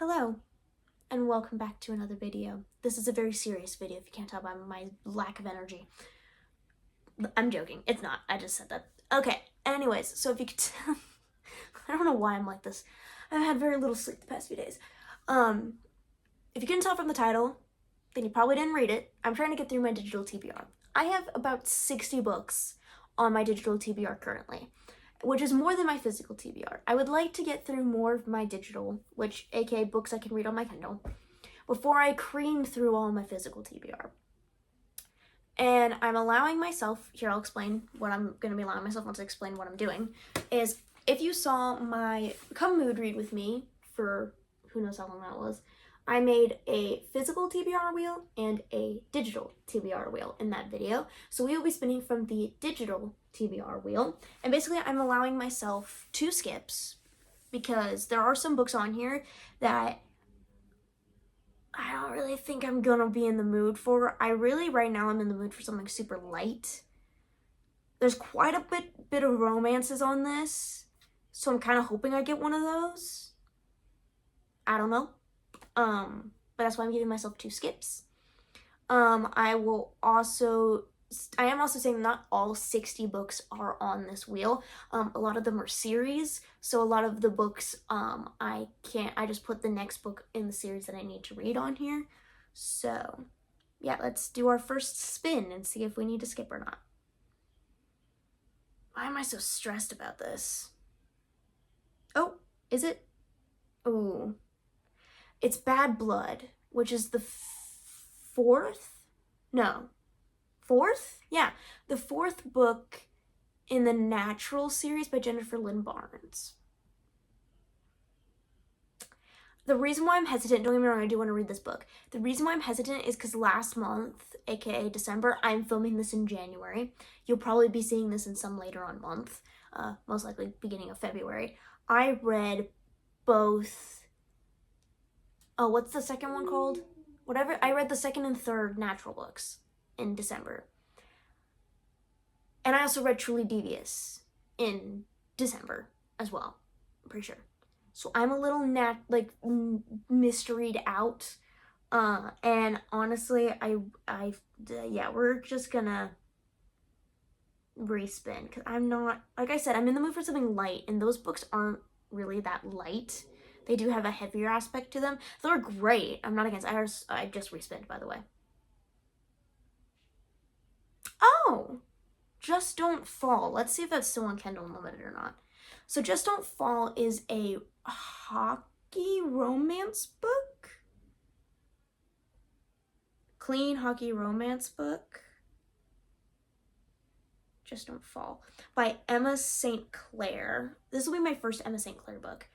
Hello, and welcome back to another video. This is a very serious video if you can't tell by my lack of energy. I'm joking, it's not, I just said that. Okay, anyways, so if you could tell, I don't know why I'm like this. I've had very little sleep the past few days. If you couldn't tell from the title, then you probably didn't read it. I'm trying to get through my digital TBR. I have about 60 books on my digital TBR currently, which is more than my physical TBR. I would like to get through more of my digital, which aka books I can read on my Kindle, before I cream through all my physical TBR. And I'm allowing myself, here I'll explain what I'm going to be allowing myself once I explain what I'm doing, is if you saw my Come Mood Read with me for who knows how long that was, I made a physical TBR wheel and a digital TBR wheel in that video. So we will be spinning from the digital TBR wheel. And basically I'm allowing myself 2 skips because there are some books on here that I don't really think I'm gonna be in the mood for. Right now I'm in the mood for something super light. There's quite a bit of romances on this, so I'm kind of hoping I get one of those. I don't know. But that's why I'm giving myself 2 skips. I am also saying not all 60 books are on this wheel. A lot of them are series, so a lot of the books, I just put the next book in the series that I need to read on here. So, yeah, let's do our first spin and see if we need to skip or not. Why am I so stressed about this? Oh, is it? Oh. It's Bad Blood, which is the 4th? No. 4th? Yeah, the 4th book in the Natural series by Jennifer Lynn Barnes. The reason why I'm hesitant, don't get me wrong, I do want to read this book. The reason why I'm hesitant is because last month, aka December, I'm filming this in January. You'll probably be seeing this in some later on month, most likely beginning of February. I read both, what's the second one called? Whatever, I read the 2nd and 3rd Natural books in December. And I also read Truly Devious in December as well, I'm pretty sure. So I'm a little mysteried out. And honestly, yeah, we're just gonna respin because I'm not, like I said, I'm in the mood for something light, and those books aren't really that light. They do have a heavier aspect to them. They're great. I'm not against. I just respinned, by the way. Oh, Just Don't Fall. Let's see if that's still on Kindle Unlimited or not. So Just Don't Fall is a hockey romance book. Clean hockey romance book. Just Don't Fall by Emma St. Clair. This will be my first Emma St. Clair book.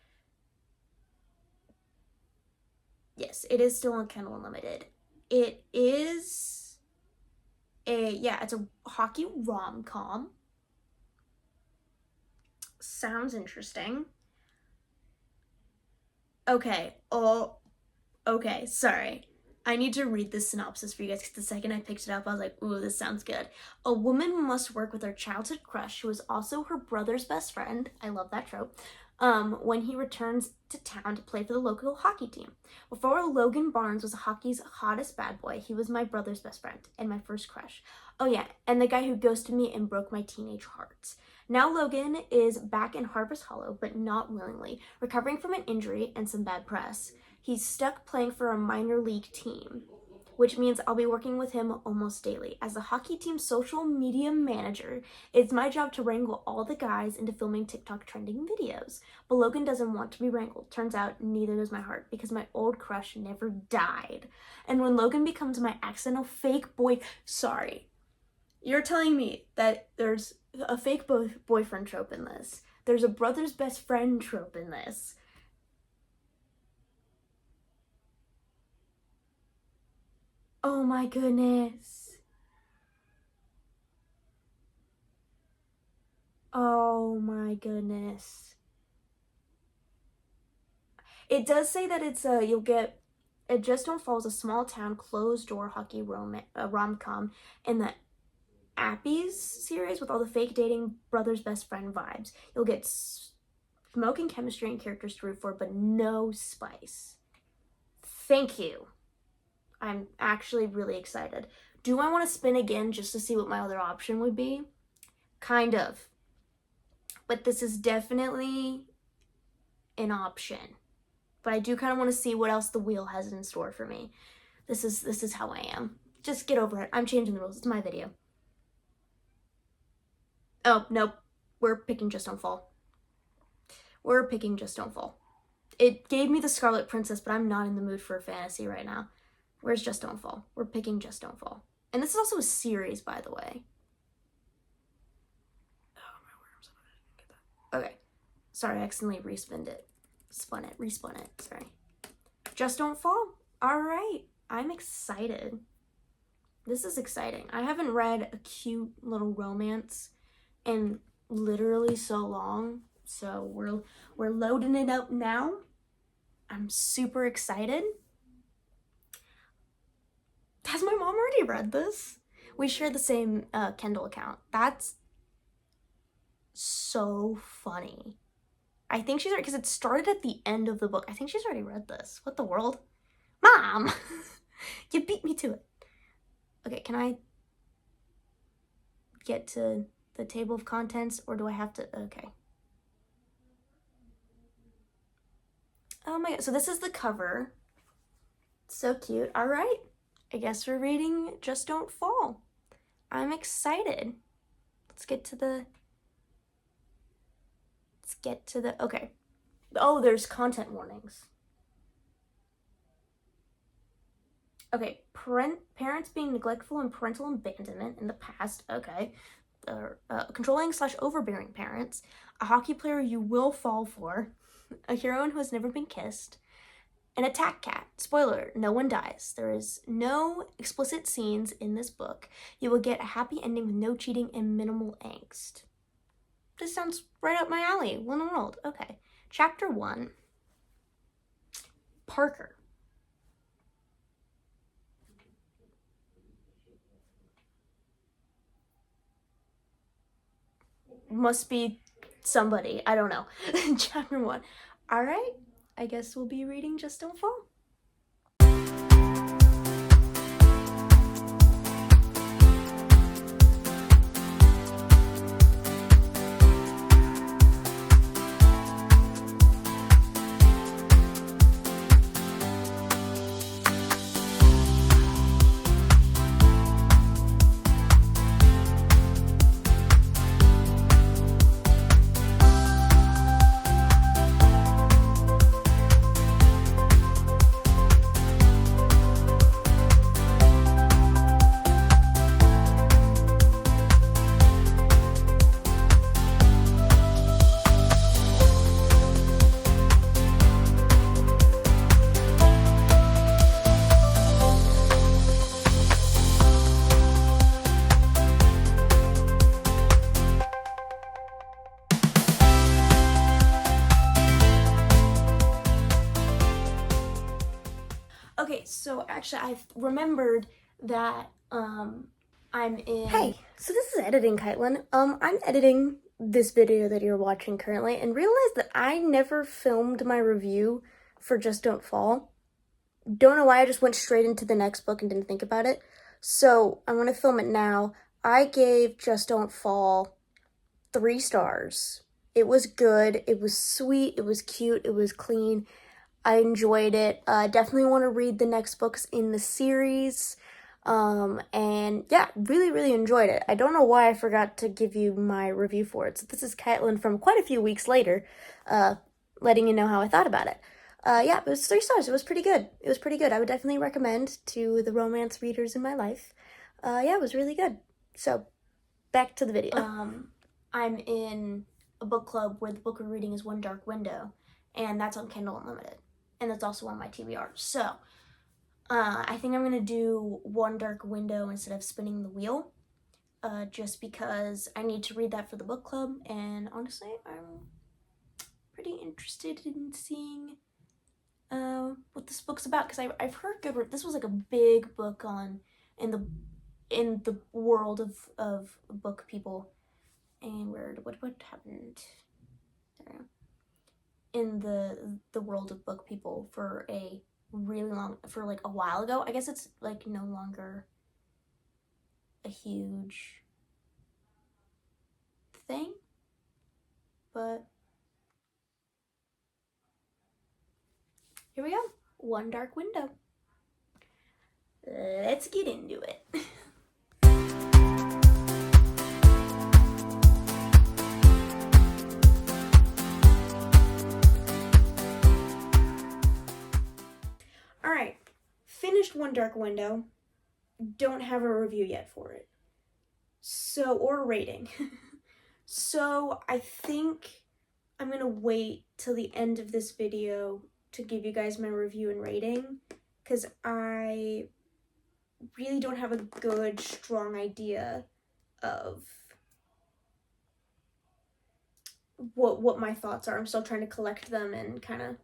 Yes, it is still on Kindle Unlimited. It is it's a hockey rom-com. Sounds interesting. Okay, sorry. I need to read this synopsis for you guys because the second I picked it up, I was like, ooh, this sounds good. A woman must work with her childhood crush, who is also her brother's best friend. I love that trope. When he returns to town to play for the local hockey team. Before Logan Barnes was hockey's hottest bad boy, he was my brother's best friend and my first crush. Oh yeah, and the guy who ghosted me and broke my teenage hearts. Now Logan is back in Harvest Hollow, but not willingly, recovering from an injury and some bad press. He's stuck playing for a minor league team, which means I'll be working with him almost daily. As the hockey team's social media manager, it's my job to wrangle all the guys into filming TikTok trending videos. But Logan doesn't want to be wrangled. Turns out neither does my heart, because my old crush never died. And when Logan becomes my accidental fake boy, sorry, you're telling me that there's a fake boyfriend trope in this. There's a brother's best friend trope in this. Oh my goodness. Oh my goodness. It does say that it's you'll get It Just Don't Fall is a small town closed door hockey rom-com in the Appies series with all the fake dating brother's best friend vibes. You'll get smoking chemistry and characters to root for, but no spice. Thank you. I'm actually really excited. Do I want to spin again just to see what my other option would be? Kind of. But this is definitely an option. But I do kind of want to see what else the wheel has in store for me. This is how I am. Just get over it. I'm changing the rules. It's my video. Oh, nope. We're picking Just Don't Fall. We're picking Just Don't Fall. It gave me the Scarlet Princess, but I'm not in the mood for a fantasy right now. Where's Just Don't Fall? We're picking Just Don't Fall. And this is also a series, by the way. Oh my word, I'm so glad I didn't get that. Okay. Sorry, I accidentally respun it. Sorry. Just Don't Fall. All right. I'm excited. This is exciting. I haven't read a cute little romance in literally so long. So we're loading it up now. I'm super excited. Has my mom already read this? We share the same Kindle account. That's so funny. I think she's already, because it started at the end of the book. I think she's already read this. What the world? Mom! You beat me to it. Okay, can I get to the table of contents, or do I have to? Okay. Oh my god, so this is the cover. So cute. All right, I guess we're reading Just Don't Fall. I'm excited. Let's get to the, okay. Oh, there's content warnings. Okay, parents being neglectful and parental abandonment in the past, okay. Controlling/overbearing parents, a hockey player you will fall for, a heroine who has never been kissed, an attack cat. Spoiler, no one dies. There is no explicit scenes in this book. You will get a happy ending with no cheating and minimal angst. This sounds right up my alley. One World. Okay. Chapter 1. Parker. Must be somebody. I don't know. Chapter 1. All right. I guess we'll be reading Just Don't Fall. Okay, so actually I remembered that I'm in... Hey, so this is editing, Kaitlyn. I'm editing this video that you're watching currently and realized that I never filmed my review for Just Don't Fall. Don't know why I just went straight into the next book and didn't think about it. So I'm gonna film it now. I gave Just Don't Fall 3 stars. It was good, it was sweet, it was cute, it was clean. I enjoyed it. Definitely want to read the next books in the series. And yeah, really, really enjoyed it. I don't know why I forgot to give you my review for it. So this is Kaitlyn from quite a few weeks later, letting you know how I thought about it. Yeah, it was 3 stars. It was pretty good. It was pretty good. I would definitely recommend to the romance readers in my life. Yeah, it was really good. So, back to the video. I'm in a book club where the book we're reading is One Dark Window, and that's on Kindle Unlimited. And that's also on my TBR. So, I think I'm gonna do One Dark Window instead of spinning the wheel. Just because I need to read that for the book club, and honestly, I'm pretty interested in seeing what this book's about, because I've heard good. This was like a big book on in the world of book people, and what happened there in the world of book people for a really long, for like a while ago. I guess it's like no longer a huge thing, but here we go. One Dark Window. Let's get into it. All right, finished One Dark Window. Don't have a review yet for it. So, or a rating. So I think I'm gonna wait till the end of this video to give you guys my review and rating, because I really don't have a good, strong idea of what my thoughts are. I'm still trying to collect them and kind of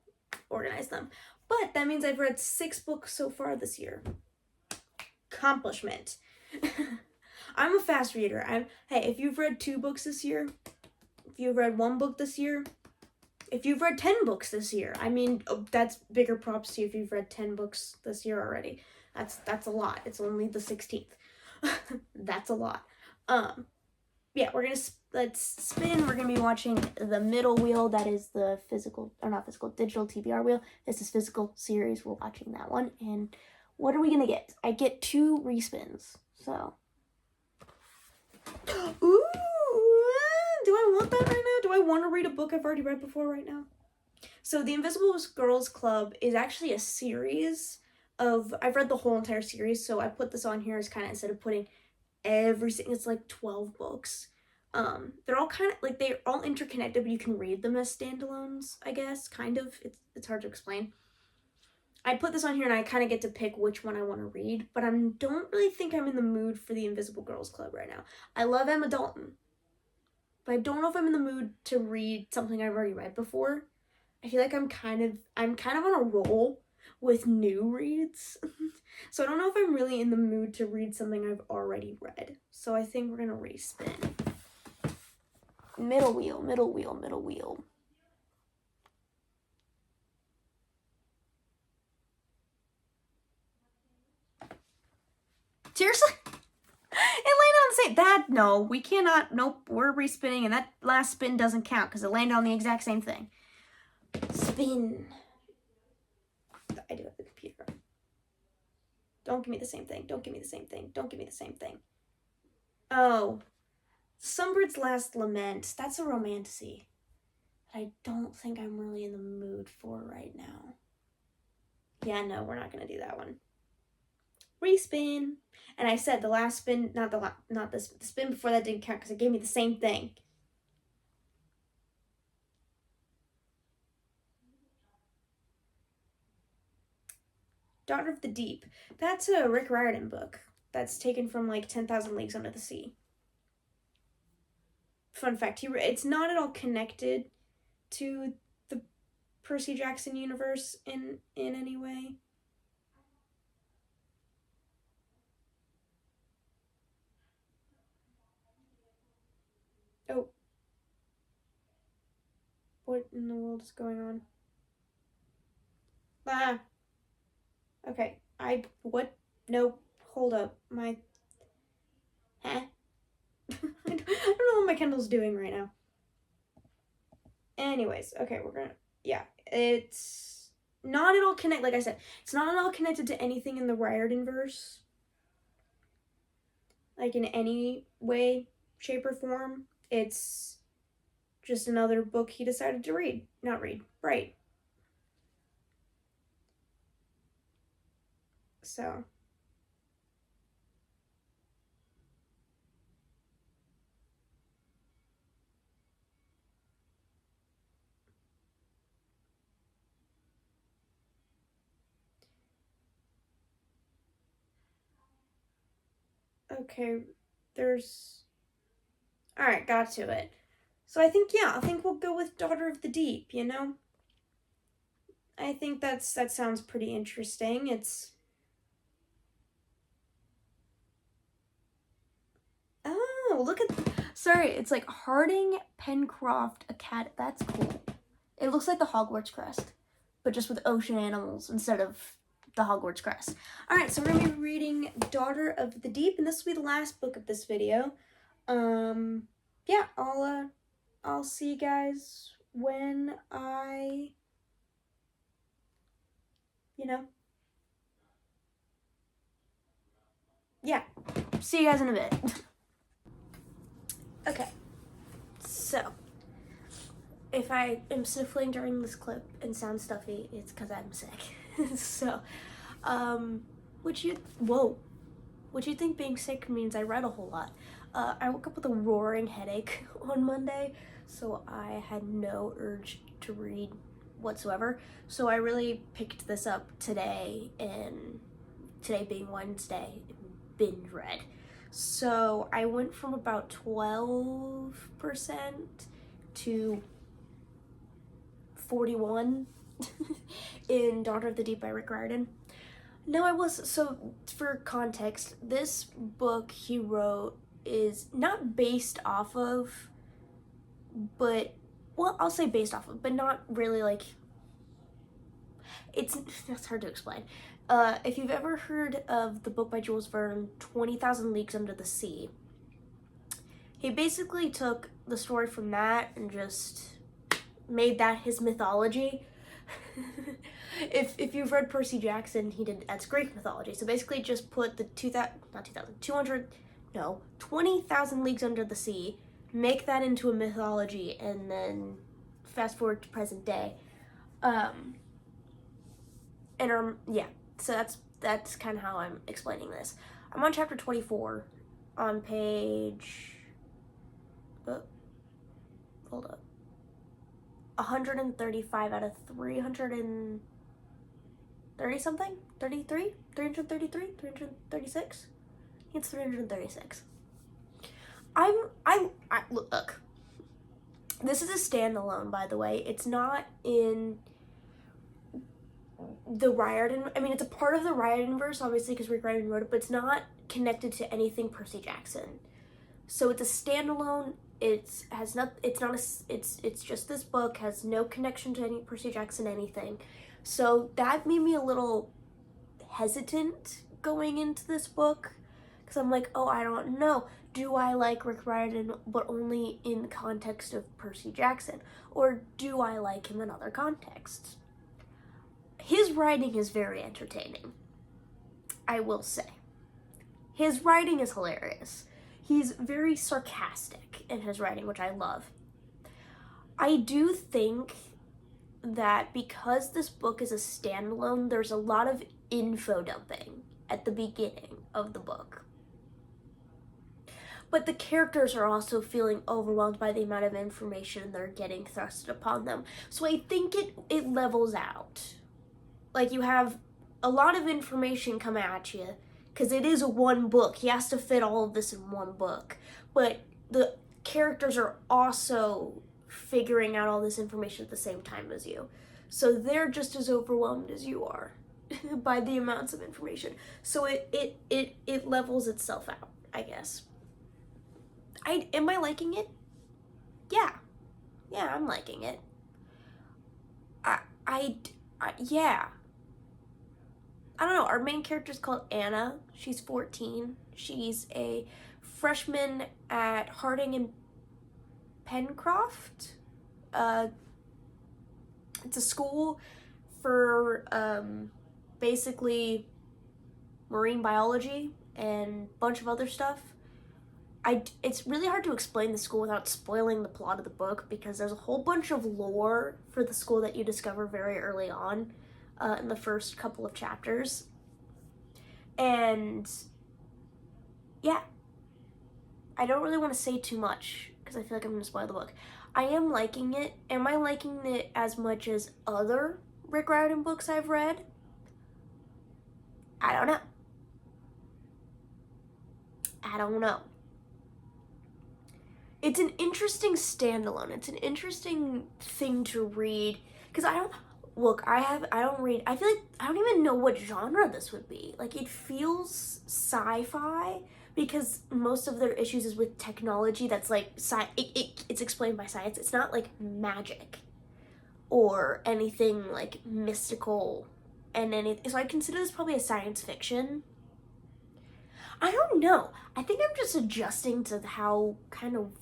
organize them. But that means I've read 6 books so far this year. Accomplishment. I'm a fast reader. Hey, if you've read 2 books this year, if you've read 1 book this year, if you've read 10 books this year, I mean, that's bigger props to you if you've read 10 books this year already. That's a lot. It's only the 16th. That's a lot. Yeah, let's spin. We're gonna be watching the middle wheel. That is the digital TBR wheel. This is physical series. We're watching that one. And what are we gonna get? I get 2 respins. So, ooh, do I want that right now? Do I want to read a book I've already read before right now? So the Invisible Girls Club is actually a series of, I've read the whole entire series, so I put this on here as kind of, instead of putting it's like 12 books. They're all kind of, like, they're all interconnected, but you can read them as standalones, I guess, kind of. It's hard to explain. I put this on here and I kind of get to pick which one I want to read, but I don't really think I'm in the mood for the Invisible Girls Club right now. I love Emma Dalton, but I don't know if I'm in the mood to read something I've already read before. I feel like I'm kind of on a roll with new reads. So I don't know if I'm really in the mood to read something I've already read. So I think we're gonna respin. Middle wheel, middle wheel, middle wheel. Seriously? It landed on the same. No, we cannot. Nope, we're respinning, and that last spin doesn't count because it landed on the exact same thing. Spin. I do have the computer. Don't give me the same thing. Don't give me the same thing. Don't give me the same thing. Oh. Sunbird's Last Lament. That's a romantasy that I don't think I'm really in the mood for right now. Yeah, no, we're not going to do that one. Respin. And I said the last spin, the spin before that didn't count because it gave me the same thing. Daughter of the Deep. That's a Rick Riordan book that's taken from like 10,000 Leagues Under the Sea. Fun fact, it's not at all connected to the Percy Jackson universe in any way. Oh. What in the world is going on? Ah. Okay. What? No. Hold up. Huh? I don't know what my Kindle's doing right now. Anyways, okay, it's not at all connected, like I said, it's not at all connected to anything in the Riordan verse, like in any way, shape, or form. It's just another book he decided to write. So. Okay, alright, got to it. So I think we'll go with Daughter of the Deep, you know? I think that sounds pretty interesting. It's... Oh, look at... Sorry, it's like Harding Pencroft Academy. That's cool. It looks like the Hogwarts crest. but just with ocean animals instead of the Hogwarts crest. Alright, so we're going to be reading Daughter of the Deep, and this will be the last book of this video. Yeah, I'll see you guys when I, yeah, see you guys in a bit. Okay, so, if I am sniffling during this clip and sound stuffy, it's because I'm sick. So, would you think being sick means I read a whole lot? I woke up with a roaring headache on Monday, so I had no urge to read whatsoever. So I really picked this up today, and today being Wednesday, binge read. So I went from about 12% to 41 in Daughter of the Deep by Rick Riordan. No, I was, so for context, this book he wrote is not based off of, but, well, I'll say based off of, but not really, like, that's hard to explain. If you've ever heard of the book by Jules Verne, 20,000 Leagues Under the Sea, he basically took the story from that and just made that his mythology. If you've read Percy Jackson, that's Greek mythology. So basically just put the 20,000 Leagues Under the Sea, make that into a mythology, and then fast forward to present day. Yeah, so that's kind of how I'm explaining this. I'm on chapter 24 on page, hold up, 135 out of 330 something? 33? 333? 336? I think it's 336. Look, this is a standalone, by the way. It's not in the Riordan, I mean, it's a part of the Riordan verse, obviously, because Rick Riordan wrote it, but it's not connected to anything Percy Jackson. So it's a standalone. It's just this book, has no connection to any Percy Jackson anything. So that made me a little hesitant going into this book, because I'm like, oh, I don't know. Do I like Rick Riordan, but only in the context of Percy Jackson? Or do I like him in other contexts? His writing is very entertaining, I will say. His writing is hilarious. He's very sarcastic in his writing, which I love. I do think that because this book is a standalone, there's a lot of info dumping at the beginning of the book. But the characters are also feeling overwhelmed by the amount of information they're getting thrusted upon them. So I think it levels out. Like, you have a lot of information come at you, because it is a one book. He has to fit all of this in one book. But the characters are also figuring out all this information at the same time as you. So they're just as overwhelmed as you are by the amounts of information. So it levels itself out, I guess. Am I liking it? Yeah. Yeah, I'm liking it. Yeah. I don't know, our main character is called Anna. She's 14. She's a freshman at Harding and Pencroft. It's a school for basically marine biology and a bunch of other stuff. It's really hard to explain the school without spoiling the plot of the book, because there's a whole bunch of lore for the school that you discover very early on. In the first couple of chapters. And yeah, I don't really want to say too much because I feel like I'm going to spoil the book. I am liking it. Am I liking it as much as other Rick Riordan books I've read? I don't know. It's an interesting standalone. It's an interesting thing to read, because I feel like I don't even know what genre this would be. Like, it feels sci-fi, because most of their issues is with technology that's like, it's explained by science. It's not like magic. or anything like mystical and anything. So I consider this probably a science fiction. I don't know. I think I'm just adjusting to how kind of,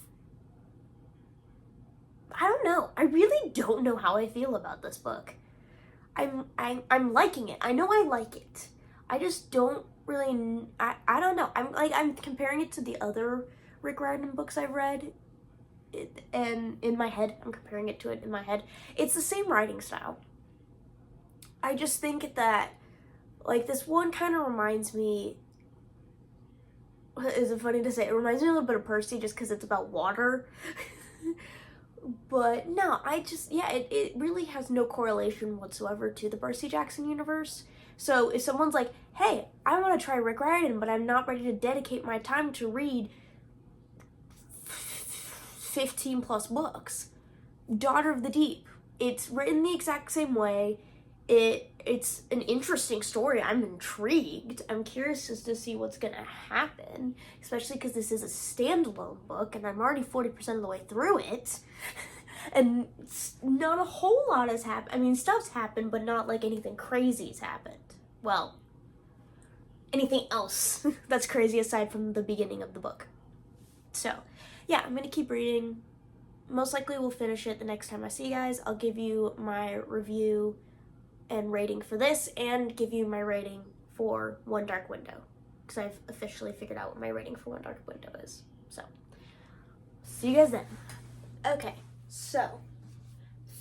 I don't know. I really don't know how I feel about this book. I'm liking it. I know I like it. I just don't really, I don't know. I'm comparing it to the other Rick Riordan books I've read, and in my head, I'm comparing it to it in my head. It's the same writing style. I just think that, like, this one kind of reminds me, is it funny to say, it reminds me a little bit of Percy just because it's about water. But no, it really has no correlation whatsoever to the Percy Jackson universe. So if someone's like, hey, I want to try Rick Riordan, but I'm not ready to dedicate my time to read 15 plus books, Daughter of the Deep, it's written the exact same way. It's an interesting story. I'm intrigued. I'm curious as to see what's gonna happen, especially because this is a standalone book and I'm already 40% of the way through it. And not a whole lot has happened. I mean, stuff's happened, but not like anything crazy's happened. Well, anything else that's crazy aside from the beginning of the book. So, yeah, I'm gonna keep reading. Most likely we'll finish it the next time I see you guys. I'll give you my review and rating for this, and give you my rating for One Dark Window, because I've officially figured out what my rating for One Dark Window is. So, see you guys then. Okay, so,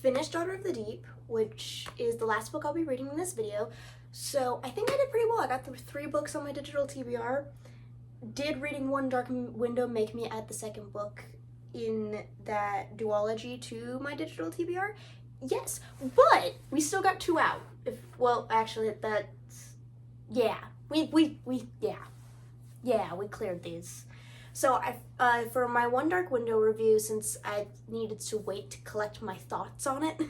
finished Daughter of the Deep, which is the last book I'll be reading in this video. So, I think I did pretty well. I got through 3 books on my digital TBR. Did reading One Dark Window make me add the second book in that duology to my digital TBR? Yes, but we still got 2 out. Well, actually, that's, yeah, we cleared these. So for my One Dark Window review, since I needed to wait to collect my thoughts on it,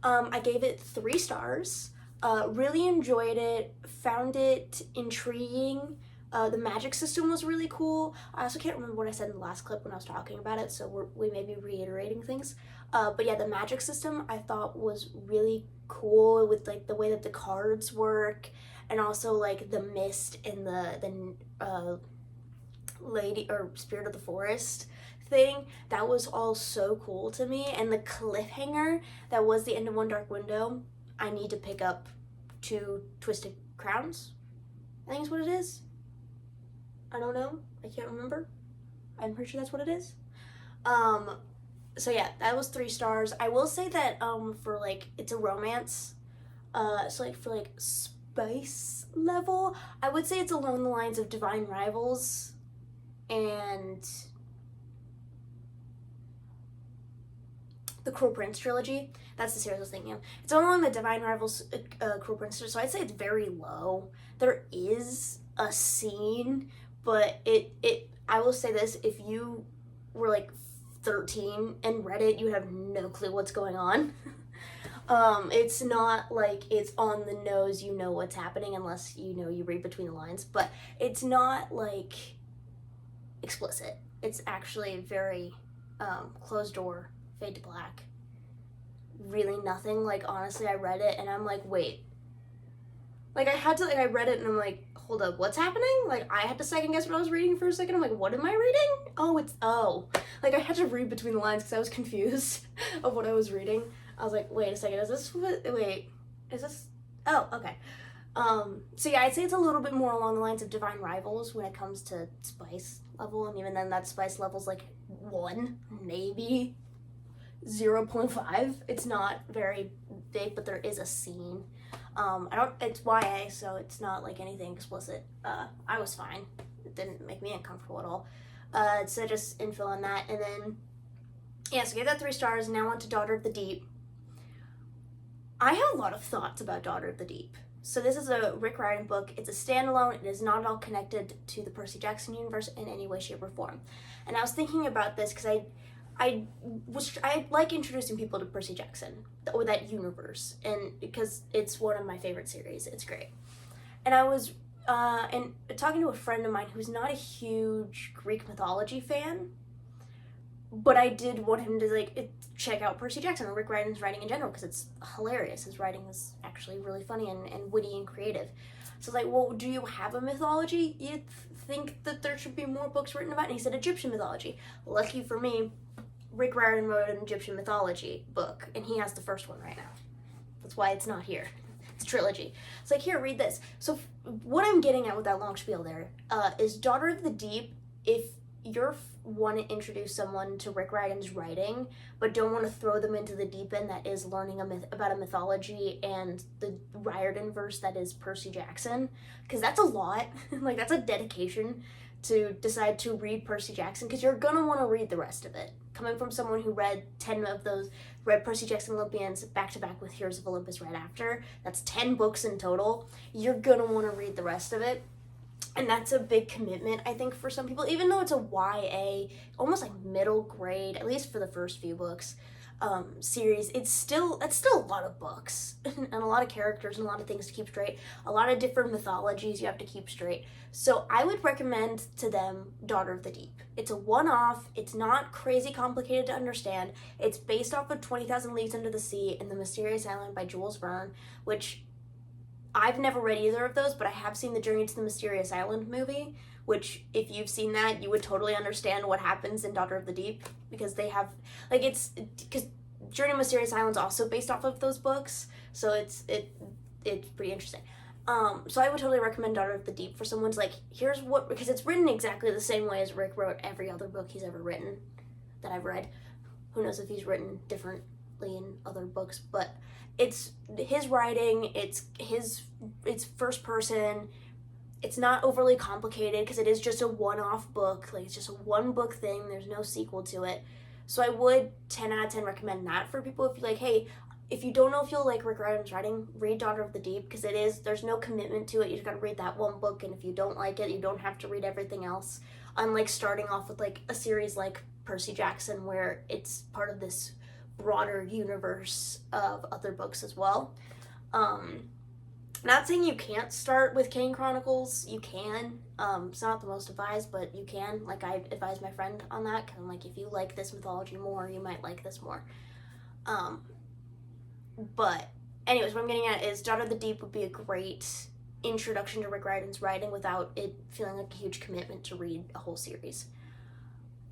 I gave it 3 stars. Really enjoyed it, found it intriguing. The magic system was really cool. I also can't remember what I said in the last clip when I was talking about it, so we may be reiterating things. But yeah, the magic system I thought was really cool, with like the way that the cards work, and also like the mist and the lady or spirit of the forest thing. That was all so cool to me. And the cliffhanger that was the end of One Dark Window, I need to pick up 2 Twisted Crowns, I think is what it is. I don't know. I can't remember. I'm pretty sure that's what it is. So yeah, that was 3 stars. I will say that for like, it's a romance. So like for like spice level, I would say it's along the lines of Divine Rivals and the Cruel Prince trilogy. That's the series I was thinking of. It's along the Divine Rivals, Cruel Prince, so I'd say it's very low. There is a scene, but I will say this, if you were like 13 and read it, you would have no clue what's going on. It's not like it's on the nose, you know what's happening, unless you read between the lines, but it's not like explicit. It's actually very closed door, fade to black, really nothing. Like, honestly, I read it and I'm like, wait, like I read it and I'm like, hold up, what's happening? Like, I had to second guess what I was reading for a second. I'm like, what am I reading? Oh, like I had to read between the lines because I was confused of what I was reading. I was like, wait a second, is this, oh, okay. So yeah, I'd say it's a little bit more along the lines of Divine Rivals when it comes to spice level, and even then that spice level's like 1, maybe 0.5. It's not very big, but there is a scene. It's YA, so it's not like anything explicit. I was fine. It didn't make me uncomfortable at all. So just infill on that, and then, yeah, so I gave that 3 stars, and now on to Daughter of the Deep. I have a lot of thoughts about Daughter of the Deep. So this is a Rick Riordan book. It's a standalone. It is not at all connected to the Percy Jackson universe in any way, shape, or form. And I was thinking about this because I like introducing people to Percy Jackson, or that universe, and because it's one of my favorite series. It's great. And I was and talking to a friend of mine who's not a huge Greek mythology fan, but I did want him to like check out Percy Jackson or Rick Riordan's writing in general, because it's hilarious. His writing is actually really funny and witty and creative. So like, well, do you have a mythology you think that there should be more books written about? And he said Egyptian mythology. Lucky for me, Rick Riordan wrote an Egyptian mythology book, and he has the first one right now. That's why it's not here. It's a trilogy. It's like, here, read this. So what I'm getting at with that long spiel there is Daughter of the Deep. If you're want to introduce someone to Rick Riordan's writing, but don't want to throw them into the deep end that is learning about a mythology and the Riordan verse that is Percy Jackson, because that's a lot. Like, that's a dedication to decide to read Percy Jackson, because you're gonna want to read the rest of it. Coming from someone who read 10 of those, read Percy Jackson Olympians back to back with Heroes of Olympus right after, that's 10 books in total. You're gonna want to read the rest of it. And that's a big commitment, I think, for some people, even though it's a YA, almost like middle grade, at least for the first few books, series. It's still a lot of books and a lot of characters and a lot of things to keep straight, a lot of different mythologies you have to keep straight. So I would recommend to them Daughter of the Deep. It's a one-off. It's not crazy complicated to understand. It's based off of 20,000 Leagues Under the Sea and The Mysterious Island by Jules Verne, which I've never read either of those, but I have seen the Journey to the Mysterious Island movie, which, if you've seen that, you would totally understand what happens in Daughter of the Deep, because they have, like, because Journey to Mysterious Island's also based off of those books, so it's pretty interesting. So I would totally recommend Daughter of the Deep for someone's like, here's what, because it's written exactly the same way as Rick wrote every other book he's ever written that I've read. Who knows if he's written differently in other books, but it's his writing, it's first person, it's not overly complicated because it is just a one-off book, like it's just a one book thing, there's no sequel to it. So I would 10 out of 10 recommend that for people if you're like, hey, if you don't know if you'll like Rick Riordan's writing, read Daughter of the Deep, because there's no commitment to it, you just gotta read that one book, and if you don't like it, you don't have to read everything else, unlike starting off with like a series like Percy Jackson where it's part of this broader universe of other books as well. Not saying you can't start with Kane Chronicles, you can. It's not the most advised, but you can. Like, I advise my friend on that, because I'm like, if you like this mythology more, you might like this more. But anyways, what I'm getting at is Daughter of the Deep would be a great introduction to Rick Riordan's writing without it feeling like a huge commitment to read a whole series.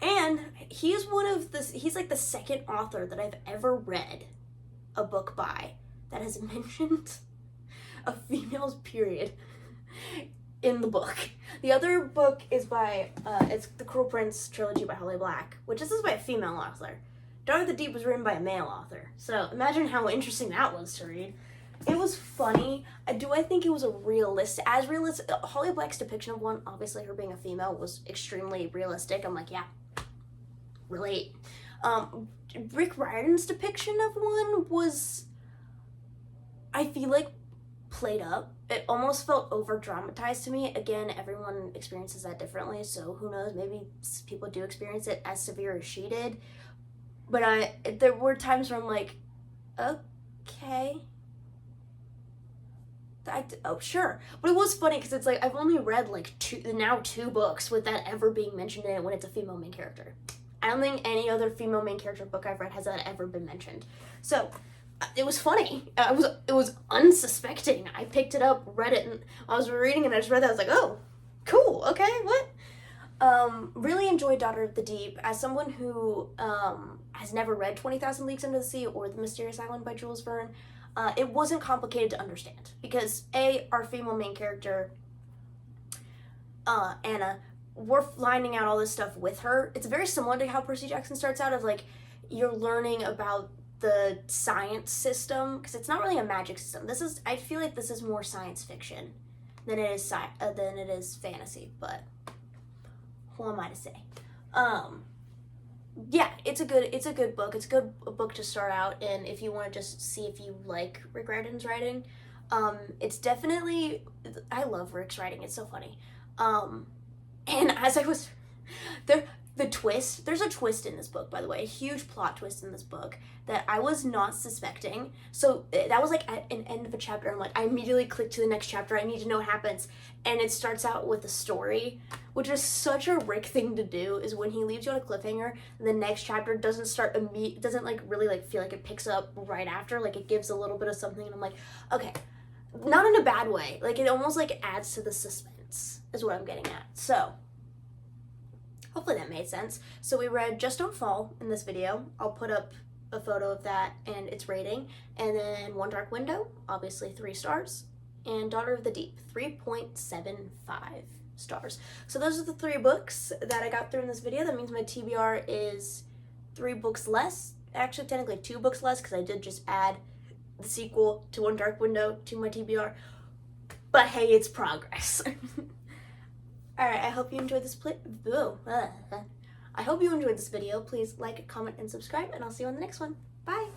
And he's like the second author that I've ever read a book by that has mentioned a female's period in the book. The other book is by, it's The Cruel Prince trilogy by Holly Black, which this is by a female author. Daughter of the Deep was written by a male author. So imagine how interesting that was to read. It was funny. Do I think it was realistic? Holly Black's depiction of one, obviously her being a female, was extremely realistic. I'm like, yeah, relate. Rick Riordan's depiction of one was, I feel like, played up. It almost felt over dramatized to me. Again, everyone experiences that differently, so who knows, maybe people do experience it as severe as she did. But there were times where I'm like, okay, oh sure. But it was funny because it's like, I've only read like two books with that ever being mentioned in it when it's a female main character. I don't think any other female main character book I've read has that ever been mentioned. So it was funny. It was unsuspecting. I picked it up, read it, and I was reading it, and I just read that. I was like, oh, cool. Okay, what? Really enjoyed Daughter of the Deep. As someone who has never read 20,000 Leagues Under the Sea or The Mysterious Island by Jules Verne, it wasn't complicated to understand because our female main character, Anna, we're finding out all this stuff with her. It's very similar to how Percy Jackson starts out, of like, you're learning about the science system, because it's not really a magic system. I feel like this is more science fiction than it is fantasy, but who am I to say? Yeah, it's a good book. It's a good book to start out in if you want to just see if you like Rick Riordan's writing. It's definitely, I love Rick's writing. It's so funny. And as I was, there the twist, there's a twist in this book, by the way, a huge plot twist in this book that I was not suspecting. So that was like at an end of a chapter. I'm like, I immediately clicked to the next chapter. I need to know what happens. And it starts out with a story, which is such a Rick thing to do, is when he leaves you on a cliffhanger, the next chapter doesn't start doesn't like really like feel like it picks up right after. Like it gives a little bit of something, and I'm like, okay, not in a bad way. Like it almost like adds to the suspense is what I'm getting at. So hopefully that made sense. So we read Just Don't Fall in this video. I'll put up a photo of that and its rating. And then One Dark Window, obviously 3 stars. And Daughter of the Deep, 3.75 stars. So those are the 3 books that I got through in this video. That means my TBR is 3 books less. Actually, technically 2 books less, because I did just add the sequel to One Dark Window to my TBR. But hey, it's progress. Alright, I hope you enjoyed this I hope you enjoyed this video. Please like, comment, and subscribe, and I'll see you on the next one. Bye!